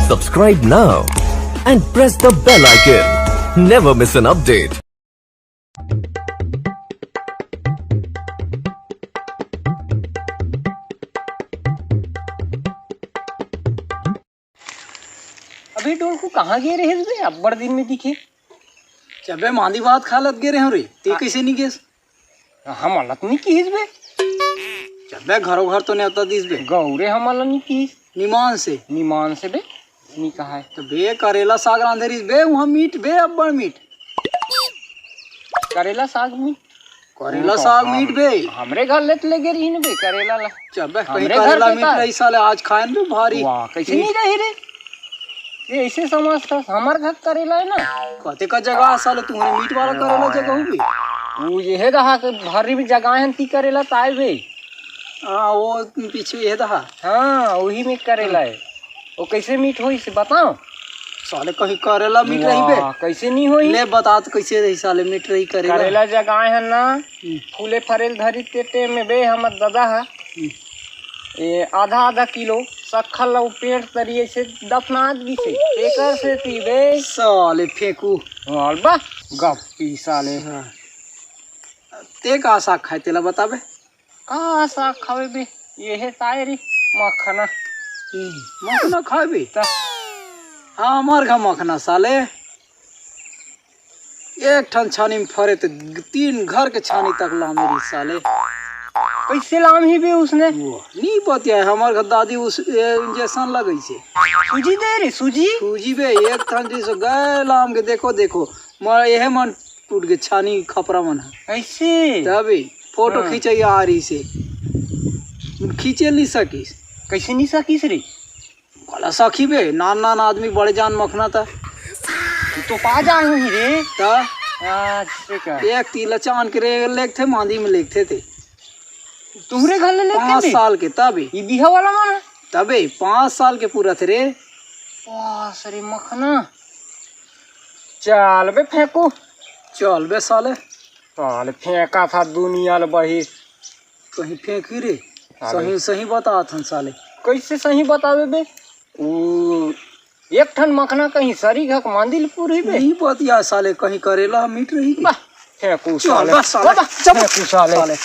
Subscribe now and press the bell icon. Never miss an update. अभी डोल को कहाँ गए रहे रे? अब बड़ दिन में दिखे। चबे मांदी बात खालत गे रहे हो रे ते कैसे नहीं गेस हम अलत नहीं की बे। चबे घरों घर तो नहीं आता दिस बे गौरे हम अलग नहीं की निमान से बे नहीं कहा है तो बे करेला साग रांधेरिस बे वहाँ मीट बे अब बड़ मीट करेला साग में करेला साग मीट बे हमरे घर ले तो लगे रही बे करेला ला। चबे कहीं करेला मीट रही साले आज खाए बे भारी वाह कैसे नहीं रही रे ये ऐसे समझता हमार घर करेला है ना कहते का जगह साले तुम्हारे मीट वाला करेला जगह हो बे वो ये रहा कि भारी भी जगह है ती करेला ताए बे। हाँ वो पीछे ये रहा हाँ वही में करेला है वो कैसे मीट हो इसे बताओ साले कहीं करेला मीट रही बे कैसे नहीं हो ले बता तो कैसे रही साले मीट रही करेला जगह है ना फूले फरेल धरी तेते में बे हमर दादा है ये आधा किलो सखल पेड़ तरिए से दफनात भी से एकर से ती बे साले फेंकू अलबा गप्पी साले हाँ। ते का साग खाए तेला बताबे का साग खावे बे ये है तायरी मखना मखना खाए बे ता हाँ हमार घर मखना साले एक ठन छानी में फरे तो 3 घर के छानी तक ला मेरी साले कैसे लाम ही बे उसने नहीं पतिया हमार घर दादी उस इंजेक्शन लगई से सूजी दे रे सूजी सूजी बे एक ठन जैसे गए लाम के देखो मार यह मन टूट के छानी खपरा मन कैसे तभी फोटो खींचे आ रही से खींचे नहीं सकीस कैसे नहीं सकीस रे कला सखी बे नान आदमी बड़े जान मखना था तो पा जा ही रे ता अच्छा का एक तीला चांद के लेख थे मांदी में लेखते थे तुम्हारे घर ले 5 साल के तभी ये बिहा वाला माना तभी 5 साल के पूरा थे रे वाह सरे मखना चल बे फेंको चल बे साले साले फेंका था दुनिया ले बही कहीं फेंकी रे सही बता थन साले कैसे सही बतावे बे ओ एक ठन मखना कहीं सरी घक मांदिल पूरी बे नहीं पतिया साले कहीं करेला मीट रही फेंकू चल साले बस साले फेंकू साले